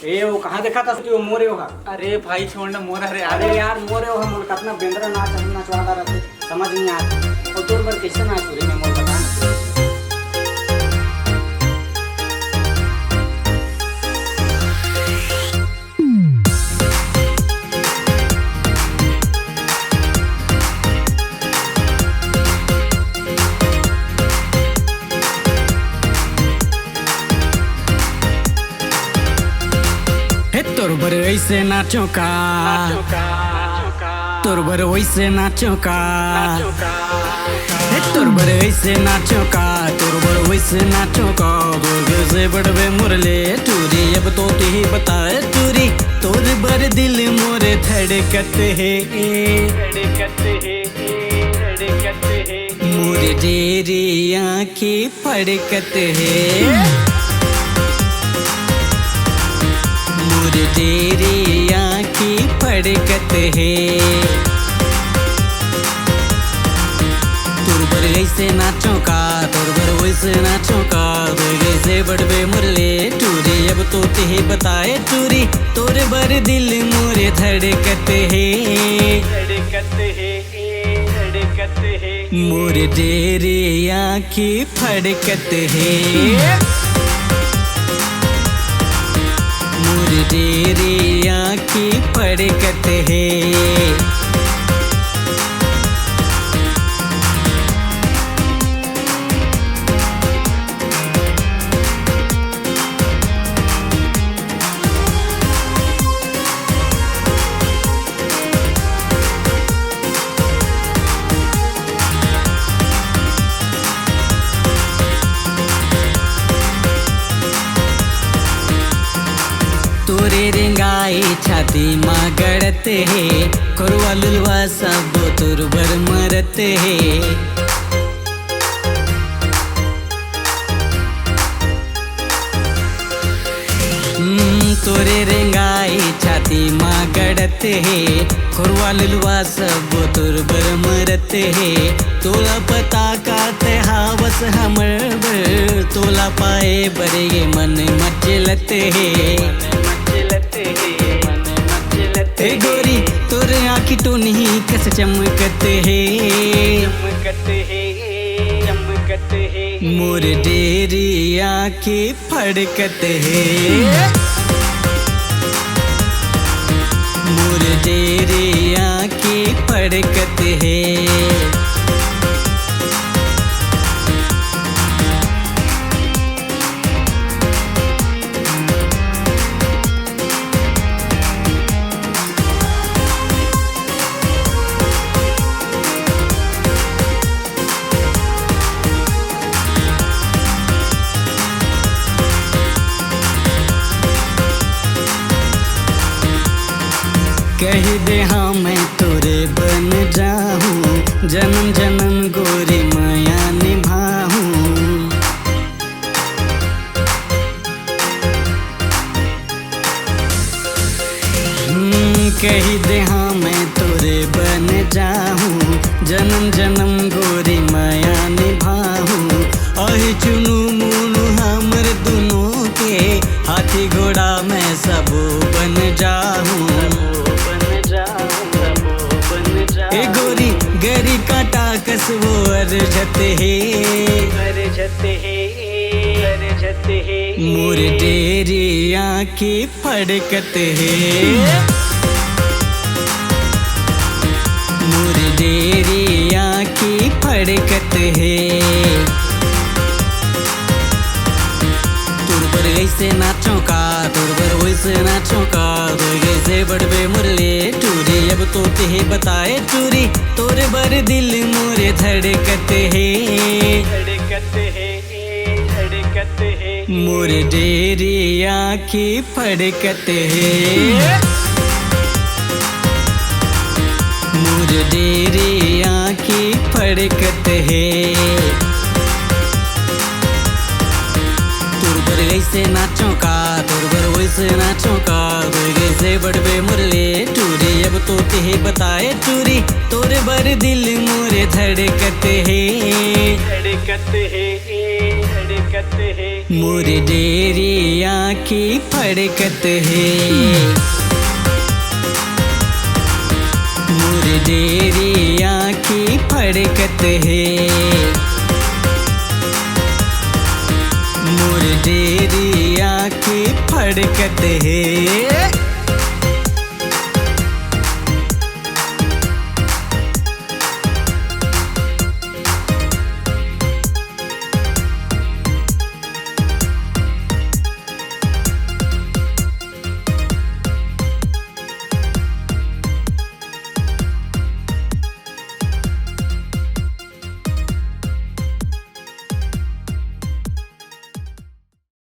ए वो कहाँ देखा था वो मोरे हो? अरे भाई छोड़ना मोरा रे। अरे यार मोरे हो मोर कितना बेंद्रा नाच नचवाता रहते समझ नहीं आता। और तोर पर कैसे नाच रही मैं मोर बता ना। तोर बर ऐसे नाचो का, तोर बर वैसे नाचो का, तोर बर ऐसे नाचो का, तोर बर वैसे नाचो का। गोगे से बड़वे मुरले टूरी अब तो तू ही बताए टूरी। तोर बर दिल मोरे धड़कते है, मोरे डेरी आँखें फड़कते है, तेरी आँखें फड़कत है। तोर बर ऐसे नाचो का, तोर बर वैसे नाचो का। वैसे बड़बे मुरले टूरी अब तो ते बताए टूरी। तोर बर दिल मोरे धड़कत है, मोरे तेरी आँखें फड़कत है, मोरे तेरी आँखें फड़कत है। तोरे रेंगाई छाती माँ गड़ते है, कोरवा लुलवा सब तोर बर मरते है। तोरे रेंगाई छाती माँ गड़ते है, कोरवा लुलवा सब तोर बर मरते है। तोला पता काते हावस हमर बर, तोला पाए बरे मन मचलते है। ए गोरी तोरे आँखी तो नहीं कस चमकते है, मोर डेरी आँखें फड़कते है, मोर डेरी आँखें फड़कते है। कह दे हाँ मैं तोरे बन जाऊँ, जन्म जन्म गोरी माया निभाऊँ। कह दे हाँ मैं तोरे बन जाऊँ, जन्म जन्म गोरी माया निभाऊँ। अहि चुनू मुनू हमर दोनों के, हाथी घोड़ा मैं सब बन जाऊँ। ए गोरी गरी काटा कस वो अर्जते है, मोर डेरी आँखें फड़कते है, मोर डेरी आँखें फड़कते है। तोर बर ऐसे नाचो का, तोर बर वैसे नाचो का। वैसे बड़बे मुरले टूरी अब तो ते बताए टूरी। तोर बर दिल मोरे धड़कते है, मोर डेरी आँखें फड़कते है, मोर डेरी आँखें फड़कते है। तोर बर ऐसे नाचो का, तोर बर वैसे नाचो का। वैसे बड़बे मुरले टूरी अब तो ते बताए टूरी। तोर बर दिल मोरे धड़कते है, मोर डेरी आँखें आँखी फड़कत है। मोर डेरी आँखी फड़कत है। मोर डेरी आँखी फड़कत है।